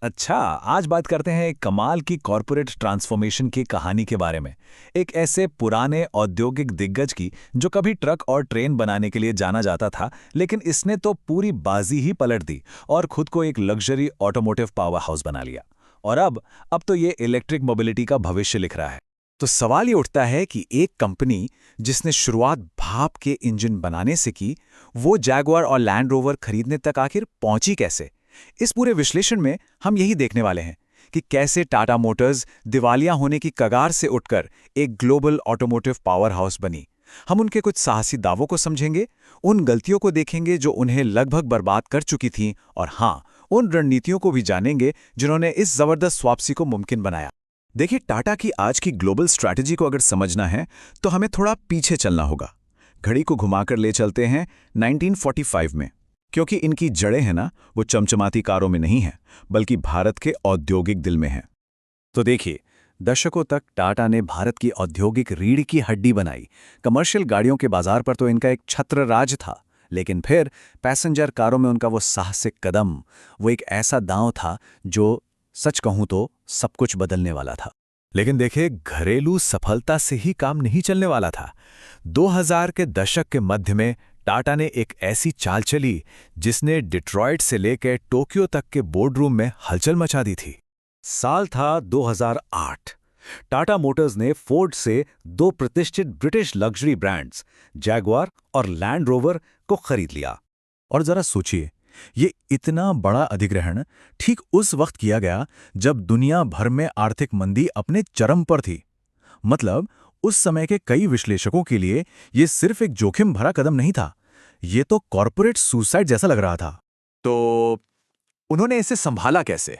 अच्छा, आज बात करते हैं एक कमाल की कॉरपोरेट ट्रांसफॉर्मेशन की कहानी के बारे में। एक ऐसे पुराने औद्योगिक दिग्गज की जो कभी ट्रक और ट्रेन बनाने के लिए जाना जाता था, लेकिन इसने तो पूरी बाजी ही पलट दी और खुद को एक लग्जरी ऑटोमोटिव पावर हाउस बना लिया। और अब तो ये इलेक्ट्रिक मोबिलिटी का भविष्य लिख रहा है। तो सवाल ये उठता है कि एक कंपनी जिसने शुरुआत भाप के इंजन बनाने से की, वो जैगुआर और लैंड रोवर खरीदने तक आखिर पहुंची कैसे? इस पूरे विश्लेषण में हम यही देखने वाले हैं कि कैसे टाटा मोटर्स दिवालिया होने की कगार से उठकर एक ग्लोबल ऑटोमोटिव पावर हाउस बनी। हम उनके कुछ साहसी दावों को समझेंगे, उन गलतियों को देखेंगे जो उन्हें लगभग बर्बाद कर चुकी थीं, और हाँ, उन रणनीतियों को भी जानेंगे जिन्होंने इस जबरदस्त वापसी को मुमकिन बनाया। देखिए, टाटा की आज की ग्लोबल स्ट्रैटेजी को अगर समझना है तो हमें थोड़ा पीछे चलना होगा। घड़ी को घुमाकर ले चलते हैं 1945 में, क्योंकि इनकी जड़ें हैं ना, वो चमचमाती कारों में नहीं हैं, बल्कि भारत के औद्योगिक दिल में हैं। तो देखिए, दशकों तक टाटा ने भारत की औद्योगिक रीढ़ की हड्डी बनाई। कमर्शियल गाड़ियों के बाजार पर तो इनका एक छत्र राज था, लेकिन फिर पैसेंजर कारों में उनका वो साहसिक कदम, वो एक ऐसा दांव था जो, सच कहूं तो, सब कुछ बदलने वाला था। लेकिन देखिए, घरेलू सफलता से ही काम नहीं चलने वाला था। 2000 के दशक के मध्य में टाटा ने एक ऐसी चाल चली जिसने डिट्रॉयट से लेकर टोक्यो तक के बोर्डरूम में हलचल मचा दी थी। साल था 2008। टाटा मोटर्स ने फोर्ड से दो प्रतिष्ठित ब्रिटिश लग्जरी ब्रांड्स जैगुआर और लैंड रोवर को खरीद लिया। और जरा सोचिए, ये इतना बड़ा अधिग्रहण ठीक उस वक्त किया गया जब दुनिया भर में आर्थिक मंदी अपने चरम पर थी। मतलब, उस समय के कई विश्लेषकों के लिए ये सिर्फ एक जोखिम भरा कदम नहीं था, ये तो कॉर्पोरेट सुसाइड जैसा लग रहा था। तो उन्होंने इसे संभाला कैसे?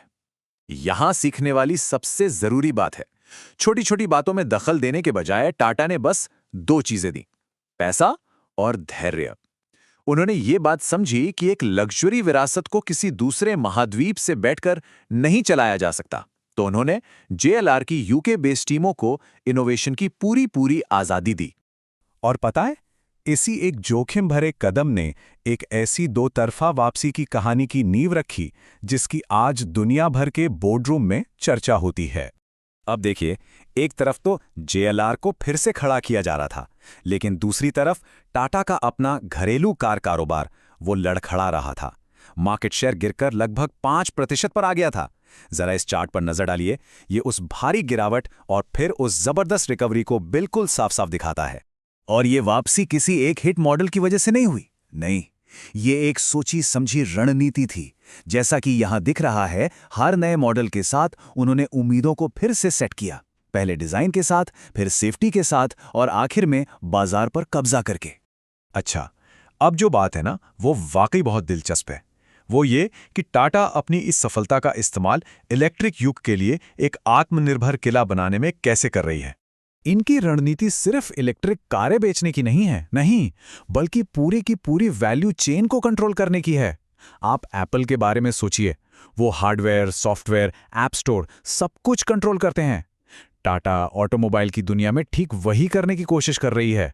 यहां सीखने वाली सबसे जरूरी बात है, छोटी छोटी बातों में दखल देने के बजाय टाटा ने बस दो चीजें दी, पैसा और धैर्य। उन्होंने ये बात समझी कि एक लग्जरी विरासत को किसी दूसरे महाद्वीप से बैठकर नहीं चलाया जा सकता, तो उन्होंने जेएलआर की यूके बेस्ड टीमों को इनोवेशन की पूरी पूरी आजादी दी। और पता है, इसी एक जोखिम भरे कदम ने एक ऐसी दो तरफा वापसी की कहानी की नींव रखी जिसकी आज दुनिया भर के बोर्डरूम में चर्चा होती है। अब देखिए, एक तरफ तो जेएलआर को फिर से खड़ा किया जा रहा था, लेकिन दूसरी तरफ टाटा का अपना घरेलू कार कारोबार वो लड़खड़ा रहा था। मार्केट शेयर गिरकर लगभग 5% पर आ गया था। जरा इस चार्ट पर नजर डालिए, ये उस भारी गिरावट और फिर उस जबरदस्त रिकवरी को बिल्कुल साफ साफ दिखाता है। और ये वापसी किसी एक हिट मॉडल की वजह से नहीं हुई, नहीं, ये एक सोची समझी रणनीति थी। जैसा कि यहां दिख रहा है, हर नए मॉडल के साथ उन्होंने उम्मीदों को फिर से सेट किया, पहले डिजाइन के साथ, फिर सेफ्टी के साथ, और आखिर में बाजार पर कब्जा करके। अच्छा, अब जो बात है ना, वो वाकई बहुत दिलचस्प है। वो ये कि टाटा अपनी इस सफलता का इस्तेमाल इलेक्ट्रिक युग के लिए एक आत्मनिर्भर किला बनाने में कैसे कर रही है। इनकी रणनीति सिर्फ इलेक्ट्रिक कारें बेचने की नहीं है, नहीं, बल्कि पूरी की पूरी वैल्यू चेन को कंट्रोल करने की है। आप एप्पल के बारे में सोचिए, वो हार्डवेयर, सॉफ्टवेयर, ऐप स्टोर सब कुछ कंट्रोल करते हैं। टाटा ऑटोमोबाइल की दुनिया में ठीक वही करने की कोशिश कर रही है।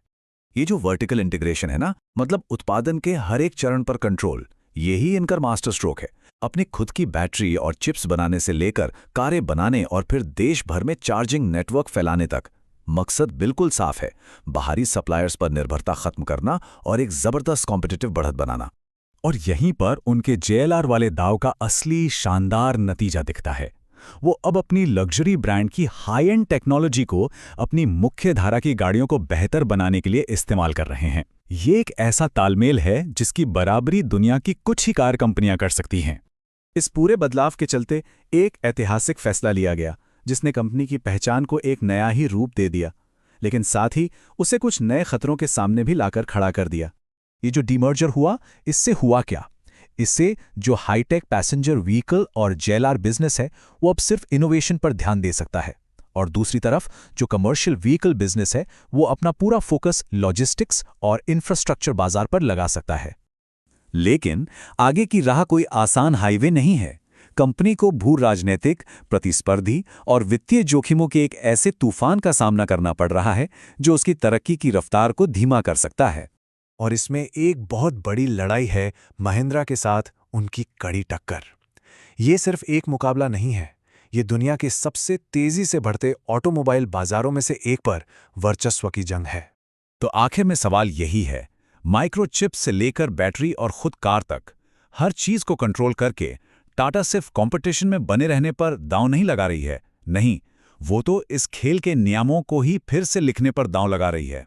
ये जो वर्टिकल इंटीग्रेशन है ना, मतलब उत्पादन के हर एक चरण पर कंट्रोल, यही इनका मास्टर स्ट्रोक है। अपनी खुद की बैटरी और चिप्स बनाने से लेकर कारें बनाने और फिर देश भर में चार्जिंग नेटवर्क फैलाने तक, मकसद बिल्कुल साफ है, बाहरी सप्लायर्स पर निर्भरता खत्म करना और एक जबरदस्त कॉम्पिटिटिव बढ़त बनाना। और यहीं पर उनके जेएलआर वाले दाव का असली शानदार नतीजा दिखता है। वो अब अपनी लग्जरी ब्रांड की हाई एंड टेक्नोलॉजी को अपनी मुख्य धारा की गाड़ियों को बेहतर बनाने के लिए इस्तेमाल कर रहे हैं। ये एक ऐसा तालमेल है जिसकी बराबरी दुनिया की कुछ ही कार कंपनियां कर सकती हैं। इस पूरे बदलाव के चलते एक ऐतिहासिक फैसला लिया गया जिसने कंपनी की पहचान को एक नया ही रूप दे दिया, लेकिन साथ ही उसे कुछ नए खतरों के सामने भी लाकर खड़ा कर दिया। ये जो डीमर्जर हुआ, इससे हुआ क्या? इससे जो हाईटेक पैसेंजर व्हीकल और जेएलआर बिजनेस है, वो अब सिर्फ इनोवेशन पर ध्यान दे सकता है, और दूसरी तरफ जो कमर्शियल व्हीकल बिजनेस है, वो अपना पूरा फोकस लॉजिस्टिक्स और इंफ्रास्ट्रक्चर बाजार पर लगा सकता है। लेकिन आगे की राह कोई आसान हाईवे नहीं है। कंपनी को भू राजनीतिक, प्रतिस्पर्धी और वित्तीय जोखिमों के एक ऐसे तूफान का सामना करना पड़ रहा है जो उसकी तरक्की की रफ्तार को धीमा कर सकता है। और इसमें एक बहुत बड़ी लड़ाई है महिंद्रा के साथ उनकी कड़ी टक्कर। ये सिर्फ एक मुकाबला नहीं है, ये दुनिया के सबसे तेजी से बढ़ते ऑटोमोबाइल बाजारों में से एक पर वर्चस्व की जंग है। तो आखिर में सवाल यही है, माइक्रोचिप से लेकर बैटरी और खुद कार तक, हर चीज को कंट्रोल करके टाटा सिर्फ कंपटीशन में बने रहने पर दांव नहीं लगा रही है। नहीं, वो तो इस खेल के नियमों को ही फिर से लिखने पर दांव लगा रही है।